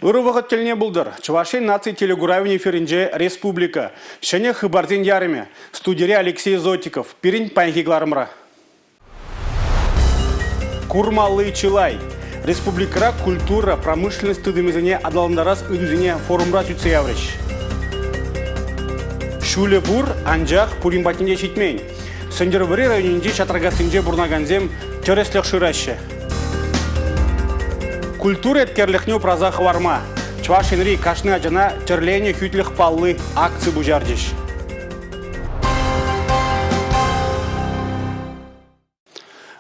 Ырывығыт теліне бұлдыр. Чувашин наций телегуравин эфиринже республика. Шене хыбарден ярыме. Студире Алексей Зотиков. Пирин панхигларымра. Курмалы Чилай. Республикара культура, промышленность тыдымызыне адаландарас үдізіне форумра түтсе яврыш. Шуле бур, анжақ пуримбатинде шитмейн. Сөндервірі районинде чатрагасынже бурнаганзем тереслех шырашы. Культура еткерліхне празах варма. Чвашинри кашны ажана терлене хүтліх паллы акции бужардыш.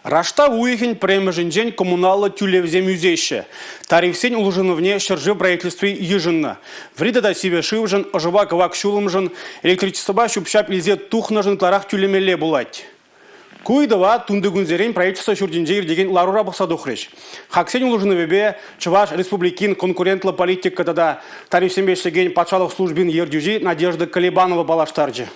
Рашта уйхень премежинжень коммуналы тюлевзе музейше. Тарифсень улжыновне шыржы правительстве ежинна. Вридада себе шивжен, ожыва кавак шулымжын, электричества шупшап илзе тухнажын кларах тюлемеле булать. Куйдава тундыгунзерень правительство шурдинжейр деген ларура бақса духреш. Хаксень улжыновебе Чуваш республикин конкурентлы политика тада тарифсембештеген патшалық службин ердюжи Надежда Колебанова балаштарджи.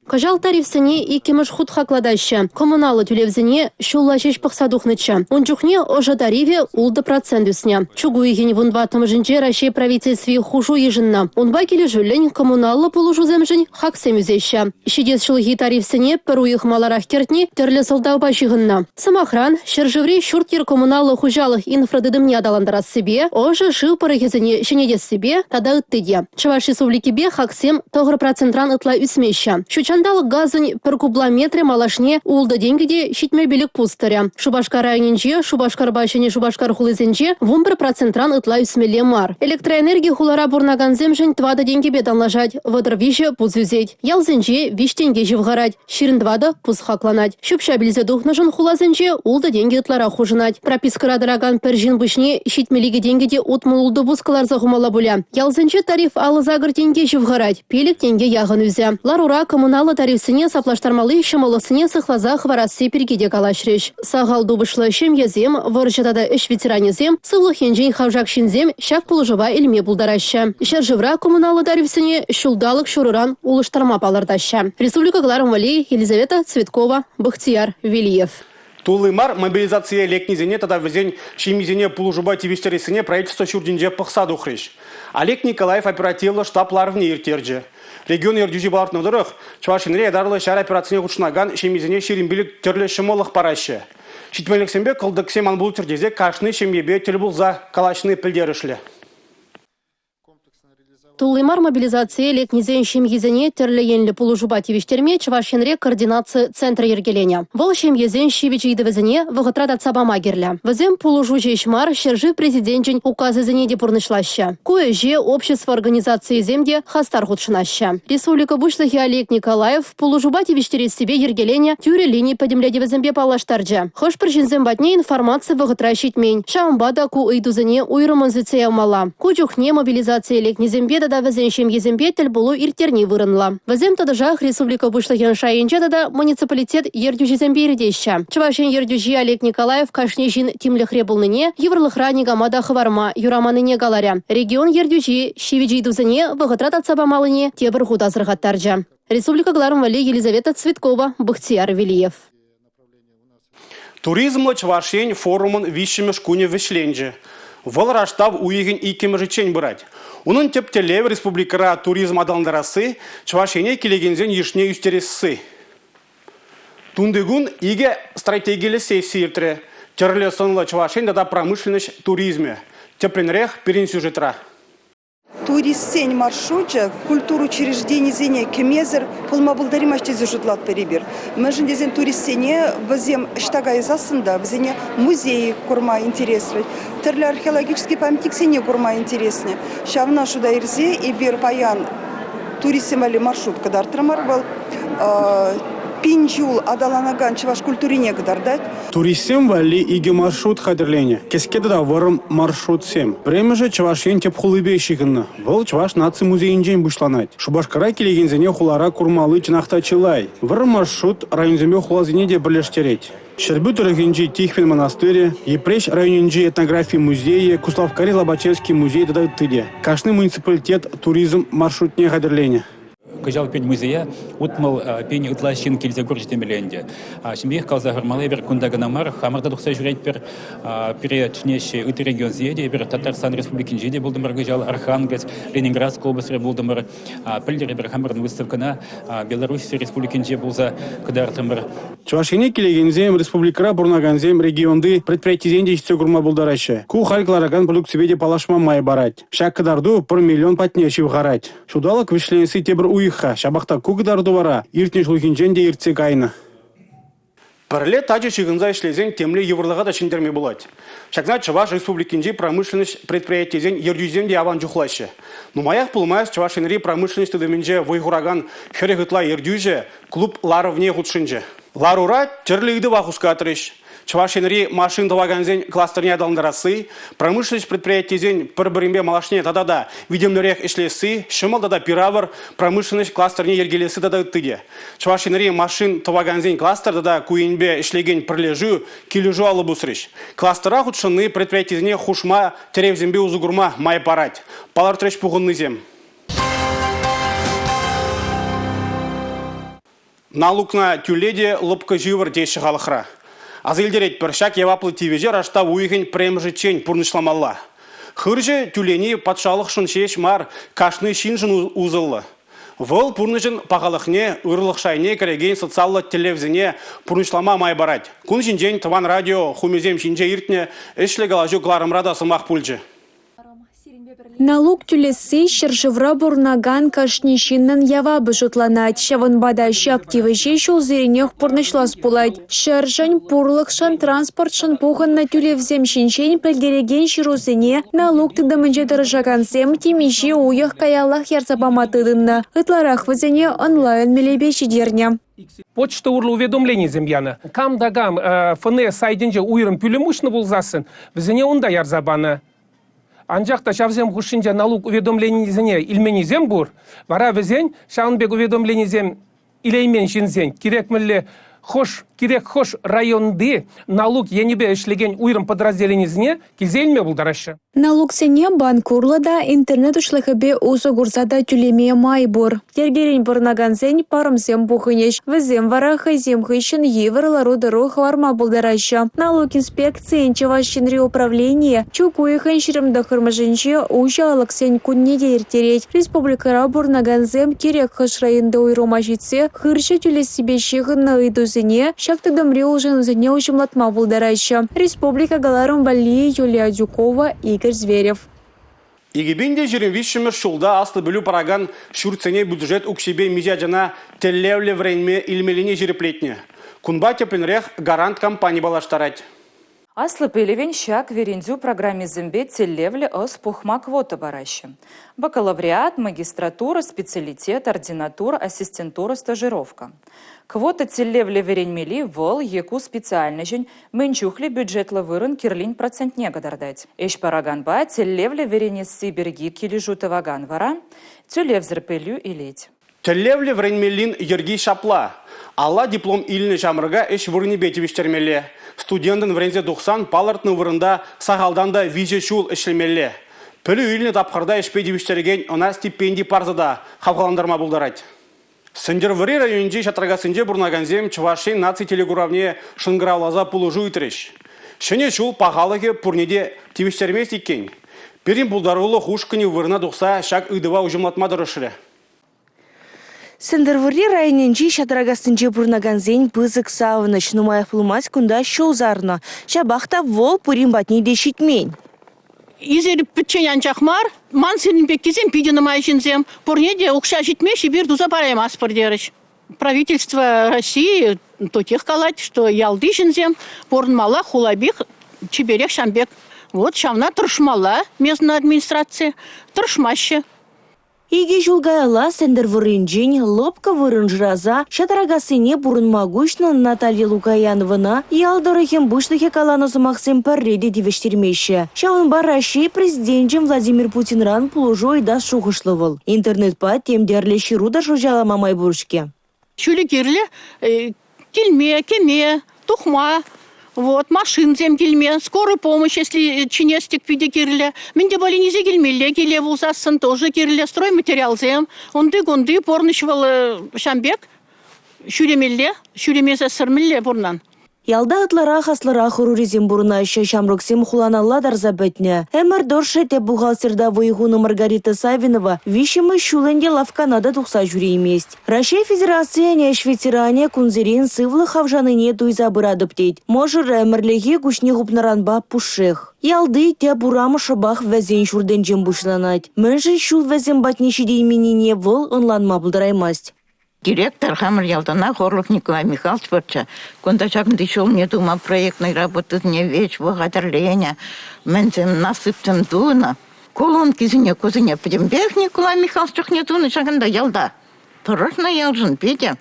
Кажал тарифсене и кемеш худ хакладаща. Коммуналы тюлевзене шуллашеш пахсадухныча. Ончухне ожа тарифе улда процентусня. Чугу игени вунва тамжинче рашей правительстве хушу ежинна. Унба келе жүлень коммуналы полужу земжин хаксемюзеща. Шидес шылги тарифсене перу их маларах кертни терле солдауба жигынна. Самохран шержеври шуртер коммуналы хужалых инфрадыдымне адаландарас себе, ожа шив парахезене шенедес себе тада ыттыде. Чуваш республики бе хаксем тогр процентран ытла үсмеща. Шандал газын per кубламетре малашне улда денгеде шитме белек пустыря. Шубашкар районинче, Шубашкар башыне, Шубашкар хулызенче 1% ытла үсмеле мар. Электроэнергия хулара бурнаган земжен твада деньги беданлажать, водыр виже пузюзеть. Ялзенче виш тенге живгарать, ширindвада пуз хакланать. Шупша билзе духнажын хулазенче улда деньги ытлара хужынать. Пропискара дороган пержин бышне шитмелиге денгеде утмул улды бускалар захумала буля. Ялзенче тариф алы загыр тенге живгарать, пелек тенге ягын үзе. Ларура коммуналы тарифсене саплаштармалы шамалысыне сыхлаза хварасы пергеде калашреш. Сағал дубышлы шемьезем, воржатада эш ветеранезем, сывлых енжен хавжак шинзем, шак пулыжыва илме булдараща. Шаржывра коммуналы тарифсене шулдалык шурыран улыштарма палардаща. Республика Гларом Вали, Елизавета Цветкова, Бахтияр Велиев. Тулымар мобилизация лекнизене тада везень шемизене пулужуба тивистересене правительство шурдинже пахсаду хреш. Олег Николаев оперативно штаб ларвне иртерджи. Регион ердюжи балартны дырых, Чувашинре дарлы шар операцияне хучнаган шемизене ширимбилик терле шымолых параще. Шитмелік сенбе кылдық семан бұл түрдезе кашны шемебе телбулза калашны пілдерішлі. Тулымар мобилизация лекнизен шемьезене терлеенлі пулужуба тивиштерме Чувашинре координации центра ергеленя. Вол шемьезен шивичейді візіне вғытрат атсабама герля. Візем пулужу жешмар шержи президентжен указызене депурнышлаща. Кое-же общество организации земде хастар худшынаща. Республика Бушлахи Олег Николаев пулужуба тивиштерес себе ергеленя тюре линии подемляде візембе палаштарджа. Хош пржинзем батне информация вғытра щитмень. Шаамбада ку ыйдузене уйрымынзыцея мала. Кучухне мобилизация лекнизембе да везеншем езембетель булу иртерни вырынла. Везем тадажах Республика Бушлахин шайынче да муниципалитет ердюжи зембейрдеща. Чувашин ердюжи Олег Николаев кашнежин тимлехре булныне, еврлыхрани гамада хварма, юраманыне галаря. Регион ердюжи шивиджи дузыне, вғытрат атсабамалыне, тебір худазырғаттарджа. Республика Гларом Вали, Елизавета Цветкова, Бахтияр Велиев. Туризмлы Чувашин форумын вишіме шкуне вишленджи. Вол раштав уйген икемежечень бұрать. Унын тептелев республикара туризм адаландарасы Чувашине келегензен ешне үстересі. Тундыгун иге стратегиялы сессия иртре. Терле сонлы Чувашин да промышленность туризме. Тепленрех перен сюжетра. Туристсень маршрутча, культуру учреждений зене кемезер, пулмабылдаримаште зюжутлат перебир. Мэжин дезен туристсене вазем штага изасында, вазене музеи курма интересны, терли археологический памятник сене курма интересны. Шавна шуда ирзе и бир паян туристсемали маршрут кадар трамар был. Пинчул адаланаган чуваш культурине кадардать. Туристсем вали иге маршрут хадерлене. Кескеда да ворым маршрут сем. Премеже Чувашин теп хулыбейшигынна. Вол Чуваш наци музейинжен бушланать. Шубашкара келегензене хулара курмалы чынахта чылай. Вырым маршрут районземе хулазине де бірлештереть. Щербю Турагинджи Тихвин монастырь, Епрещ районинджи этнографии музея, Куславкари Лобачевский музей дадат тыде. Кашны муниципалитет туризм маршрутне хадерлене. Кажал пень музея, утмал пень утлащин кельзе горжите миллионде. Шимбих калза гармалай бер кундаганамар, хамарда духса журейт бер перечнещи уты регион зеде, бер Татарстан республикин жеде булдымар гажал, Архангельск, Ленинградская область булдымар, пильдер бер хамардан выставкана, Беларусь республикин же булза кадартымар. Чувашине келегензем республикара бурнаганзем регионды предприятиезенде иште гурма булдарайшы. Ку халклараган продукциведе палашма май барать. Шак кадарду 1 миллион патнеши вгарать. Шудалык вишленси тебір уйха, шабақта ку кадарду бара, иртне шлухинченде иртсе кайны. Пірле тачы чығынза ішлезен темле еврлыға да шындерме болады. Шакна Чуваш республикинде промышленность предприятиезен ердюзенде аван жүхлайшы. Нумаях пулмайыз Чувашинри промышленность төдеменже войгураган херегытла ердюже клуб ларовне худшынже. Ларура терлігді вахуска атырыш. Чувашинри машин таваганзен кластерне адалындарасы, промышленность предприятиезен пір-бірінбе малашне тадада видемлерек ішлесі, шымалдада пиравар промышленность кластерне ергелесі дада үттіде. Чувашинри машин таваганзен кластердада куинбе ішлеген пірлежу, кележу алы бұсырыш. Кластера худшыны предприятиезене хушма теревзембе узугурма май парать. Палар треш пуғынны зем. Налукна тюледе лыпка живыр дейші қалықыра. Азылдерет першак яваплы тивеже рашта уйген премжечень пурнышламалла. Хырже тюлени патшалық шыншеш мар кашны шинжын узылы. Выл пурнышын пағалықне, ұрлық шайне кереген социалы телевизіне пурнышлама май барать. Күн жинжен таван радио хумезем шинже иртне эшле галажу гларымрада сымақ пульжы. Налог тюлесі шыршывра бурнаган кашнишиннен явабы жұтланат. Шаванбадащы активыжи шул зеренех пурнышлас пулайт. Шыршын, пурлықшын, транспортшын пухынна тюлевзем шиншен пілдереген шырусыне налог тыдымынже дыржагансем темеші уйық каялах ярзабаматыдынна. Ытларах візіне онлайн мелебеші дерне. Почта урлы уведомление земьяна. Кам дагам фыне сайдинже уйрым пүлімушны булзасын, візіне онда ярзабаны. Анжақта шавзем хушинжа налог уведомленизене илменизем бур, вара візен шаунбек уведомленизем илеймен шинзен, керек хош районды налог енебе эшлеген уйрым подразделенизіне кизелме булдарашы. Налог сене банк урлада интернет ушлыхыбе узы гурзада тюлеме май бур. Тергерен бурнаганзен парымсем бухынеш. Візем вара хайзем хайшын еврлару дыру хварма булдарашы. Налог инспекция Чувашинри управление чукуйхын шырымды хырмыжынче ужа алыксен күнне дейіртерет. Республикара бурнаганзем керек хыш районды уйрума жетсе, хыршы тюлесібе на ыйдузыне шакты дымри улжынызыне ужымлатма булдарашы. Республика галарым Вали, Юлия Дюкова, Игорь Зверев. Игибенде жерін вишімір шулда асты білу параган шүртсене бюджет укшебе мизяджана теллевле вренме илмелине жереплетне. Кунба тепенрех гарант компания балаштарать. Аслы пелевен щак верендю программе зембе теллевле ос пухма квота бараща. Бакалавриат, магистратура, специалитет, ординатура, ассистентура, стажировка. Квота теллевле веренмели вол еку специально жень менчухли бюджетла вырын кирлин процент негодардать. Эш параганба теллевле веренеси берги килижу таваган вара, тюлевзер пелю и леть. Теллевле вренмелин ерги шапла. Алла диплом иліне жамырға эш вырыны бетевіштермелі. Студентын врензе 90 палартны вырында сағалдан да визе шул эшлемелі. Пөлі иліне тапқырда эшпе девіштерген она стипендий парзада хавғаландарма бұлдарать. Сындервыри районжи шатрагасынже бурнаганзем Чувашин наци телегуравне шынгыравлаза пулужу итреш. Шыне шул пағалығы пурнеде тивіштермес екен. Перин бұлдарулы хушкыны вырына дұқса шак ыдыва ұжымлатма дұрышыры. Сендервыри районенчи шатрагасынче бурнаганзен пызык савыныш нумаях пулмас кунда шоузарна. Шабахта вол пурин батни дешитмень. Изеріп бүтчен анчақмар, ман сенін беккезен пидені майшынзем, пурнеде ұқша жетмеші бір дуза параймас пырдеріш. Правительство России то тех калать, что ялдышынзем, пурнмала хулабих, чеберех шамбек. Вот шамна тұршмала местная администрация, тұршмаще. Иге жулгаяла сендервырынжен лопка вырынжраза шатарагасыне бурынмагушна Наталья Лукаяновна ялдырыхем бұшлыхе каланозы мақсым парреде девештермеші. Шаун бараши президентжем Владимир Путин ран пулужу айдас шуғышлывыл. Интернет-па темдерлі шируда жужалама майбуршке. Шүлі керлі, келме, кеме, тухма, Вот, машин зем келме, скорую помощь, если чинестик пиде кирле. Менде боленизе келмелле, келе булсасын тоже кирле, стройматериал зем. Онды порнышвал шамбек, шүремелле, шүремесе сырмелле бурнан. Ялда ытлара хаслара хуруризм бурна шамруксим хуланалла дарзабетне. Эмер доршете бухгалтерда выйгуна Маргарита Савинова вишимы шуленде лавканада тухса жюреймест. Россия Федерация неш ветеране кунзерин сывлы хавжаныне туйза бырадыптейт. Можыр эмерлеге гушне гупнаранба пушех. Ялды те бурамы шабах вәзен шурденжен бушланать. Мэнжен шул вәзен батнешидей минине вол онланма булдыраймасть. Директор Хамар Ялдана Хорлов Николай Михайлович Порча. Когда шагн дошел мне дума проектной работы не веч благодарления. Менцем насыптем дуна. Колонки зине кузине подембех Николай Михайлович не дуна шагн да ялда. Порожна ялжин петя.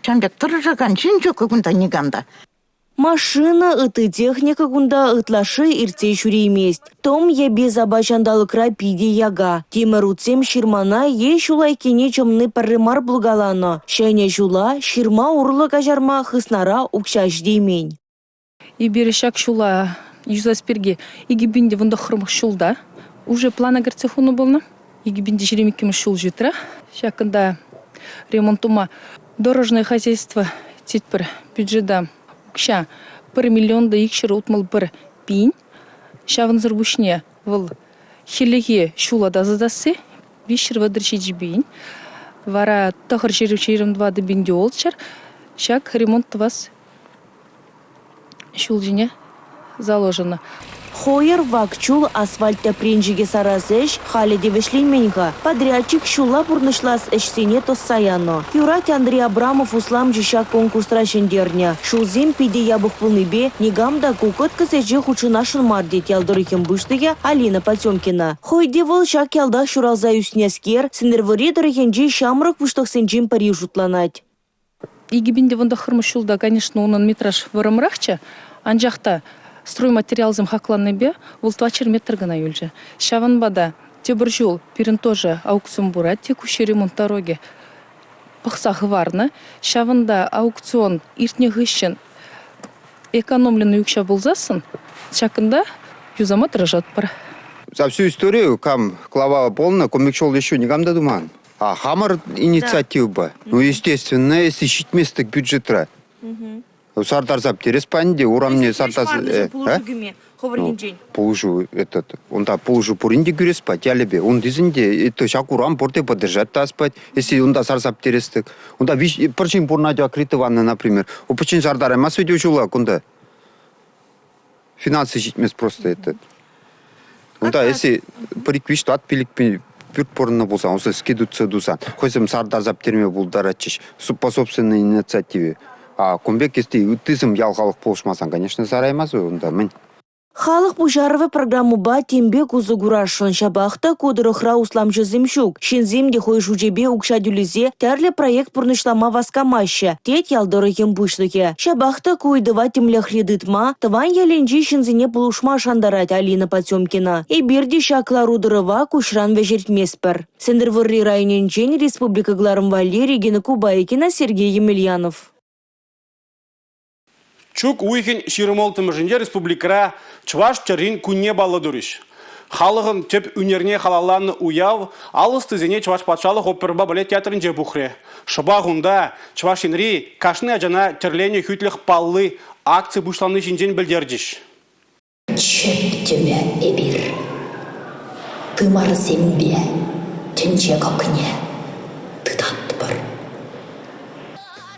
Шамбек тоже канчин чоку кунда ниганда. Машина ыты техника кунда ытлашы ирте шуреймест. Том ебе забачандалыкра пиде яга. Темірутсем ширмана е шулай кене чомны парымар булгалано. Шәне жула ширма урлы кажарма хыснара укшаш деймень. Иберешак шула юзаспирге игибинде вунда хрымых шулда. Уже плана герцехуну болна. Игибинде жеремикким шул житра. Шакында ремонтума дорожное хозяйство титпір бюджета. Ша 1 миллион да икшер утмал бір пинь. Шавын зырбушне выл хилеге шулада задасы. Бишер вадрши джибинь. Вара тахар жерем 2 дебинде олчар. Шак ремонт вас шулжине заложено. Хойер вакчул асфальтта пренжиге саразеш хали девешлейменьга. Подрядчик шула бурнышлас эшсене тоссаяно. Юрать Андрей Абрамов услам жишак конкурстра шендерня. Шулзем пиде ябых пулныбе негамда кукот кызеже хучынашын мардет ялдырыхем быштыге Алина Потемкина. Хойде вол шак ялда шуралза юснескер, сенервори дырыхенже шамрак вуштықсенжем пари жутланать. Игибинде вунда хырмы шулда, конечно, онын метраж вырымрахча. Анжақта стройматериалзым хакланныбе, ол 2 метр гана юльже. Шаванбада тебір жол перін тоже аукцион бурат, текущий ремонт дороги. Пахса хварна. Шаванда аукцион иртне гыщен экономленный юкша болзасын, шакында юзама дрожат пар. За всю историю кам клава полна, комикшол еще не гамда думан. А хамар инициатив бы. Ну, естественно, если щит место к бюджетра. Сардар заптерес панде, урамне сартас... Положу этот, он да положу пуринде гюрес спать, я лебе. Он дизинде, это шак урам порте поддержать та спать, если он да сар заптерестек. Он да виш, порчин порнадя акритыванна, например. Он почин сардара, мас видео чула, кунда. Финансы щит мест просто этот. Он да, если париквиш, то отпилик пюрт порно болса, он скидутся дусан. Хоть сардар заптерме булдарачиш, по собственной инициативе. А комбек, если ты сам ялхалых полшмасан, конечно, зараймазу, он да, мэн. Халық бұжарывы программу ба тембек ұзы ғурашын шабақта кодырықра услам жызымшук. Шенземде хой жужебе укшадюлізе тәрлі проект пұрнышлама васкамашы. Тет ялдырығын бұшлыке. Шабақта койдыва темлях редытма, тыван яленжи шензіне бұлушма шандарать Алина Потемкина. И берді шакларудырыва кушран вежертмеспір. Сендервырри районенчен Республика Гларым Валерий Гена Кубайкина Сергей Емельянов. Чук уйхен ширмолтым жинде республикара чваш чарин кунне балладуриш. Халығын теп үнерне халаланы уяв, алысты зене чваш патшалық оперба балет театрынже бухре. Шыбағында чвашинри кашны ажана терлене хүтліх паллы акция бушланы жинжен білдердіш. Чептеме эбир, тымар зембе, тенче кокне, тытат бар.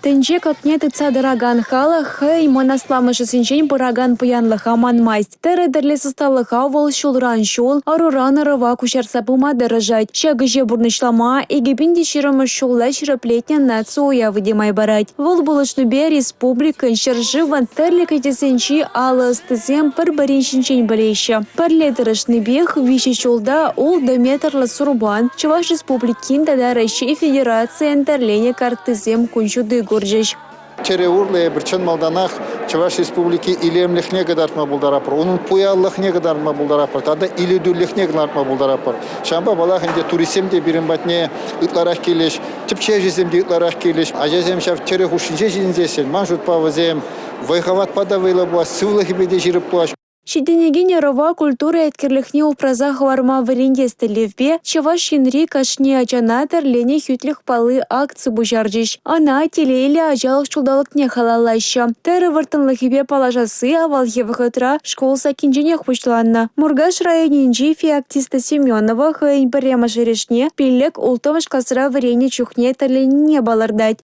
Тенче кокне тыца дыраган хала, хэй монасламышы синчен бұраган пыянлыха манмайст. Тәрі состалыха вол шулран шул, аруран арыва кушарса пума дырыжать. Шагыже бурнышлама, егебинде шырымы шулла шырыплетнен нацу уявы демай барать. Вол булышнубе республика шыржыван тәрлі кәтесенчи алыстызем бір-бірін шинчен білейші. Пірле дырышныбех виші шулда ол дометрлы сурбан, Чуваш республикин да Россия Федерация тәрлене картызем күншуды горжеш. Череурле бірчен малданах Чуваш республики илемлехне гадартма булдарапыр. Onun пуяллахне гадартма булдарапыр. Тада иледүрлехне гадартма булдарапыр. Шамба балахынде турисем де бірін батне ытларах келеш. типче жезем дейтларах келеш. А жезем шав тере хушинже жинзесен. Мажут павызем. Вайхават падавайла буа. Сывлахи беде жирып буаш. Шиденеген ярова культура эткерлихне упраза хварма варенде стелевбе, чаваш шинри кашне ачанатор лене хютлих палы акции бужаржиш. Ана телейле ажалық чулдалыкне халалайша. Тәрі вартынлыхибе палажасы авалхевы хытра школ сакинженех пучланна. Мургаш районинжи феоктиста Семенова хайн парема шерешне пиллек ултымыш касыра варене чухне тәрленне балардать.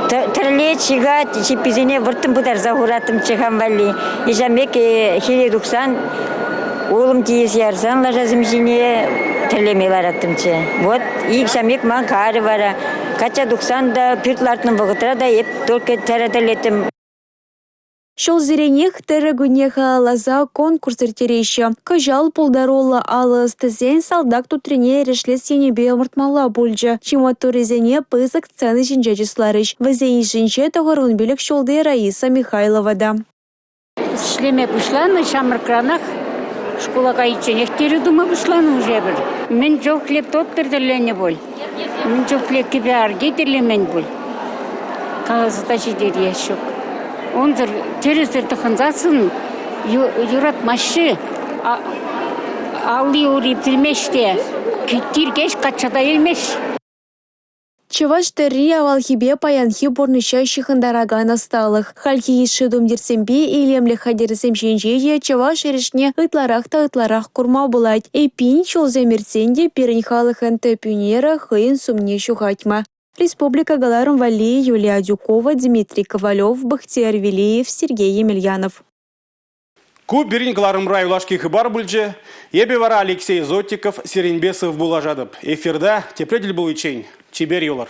Тірле чигат, чипизіне вұрттым бұдар зағуратым чыған вали. Ижамек хиле дұқсан, олым тиес ярсан лажазым жіне тірлемелер аттымчы. Вот, ик жамек ман кары бара. Кача дұқсан да пүртлартын бұғытыра да еп только тәрәділетім. Шол зеренех тәрігінеха лаза конкурсыр тереші. Кажал пулдаролла алыс тізен салдак тутрине ерешлес енебе омыртмала бульджа. Чиматорезене пызык цены жинже жисларыш. Вазен жинже тағырын білік шолды Раиса Михайловада. Шлеме пушланы шамыркранах школаға иченех тері дума пушланы уже бір. Мен жоқ хлеб тот тірдірлені бол. Мен жоқ хлеб кебе арге тірлемен бол. Қалазыта жедер ешік. Ондар терезер тұхынзасын юрат машы алли урып тілмеште тиргеш качада елмеш. Чаваш терри авалхибе паянхи борныша шихындараган асталых. Хальхи ишидум дерсембе илемле хадерсем женжеje чаваш ерешне ытларах курма булать. Эпин чолземерсенде перенхалых энте пюнера хыин сумне шухатьма. Республика Галарум Вали, Юлия Дюкова, Дмитрий Ковалев, Бахтияр Велиев, Сергей Емельянов. Куб берин Галарум рай улашки хыбар бульджи, ебе Алексей Зотиков, Серенбесов булажадып. Эфирда тепредель был ичень. Чебер юлар.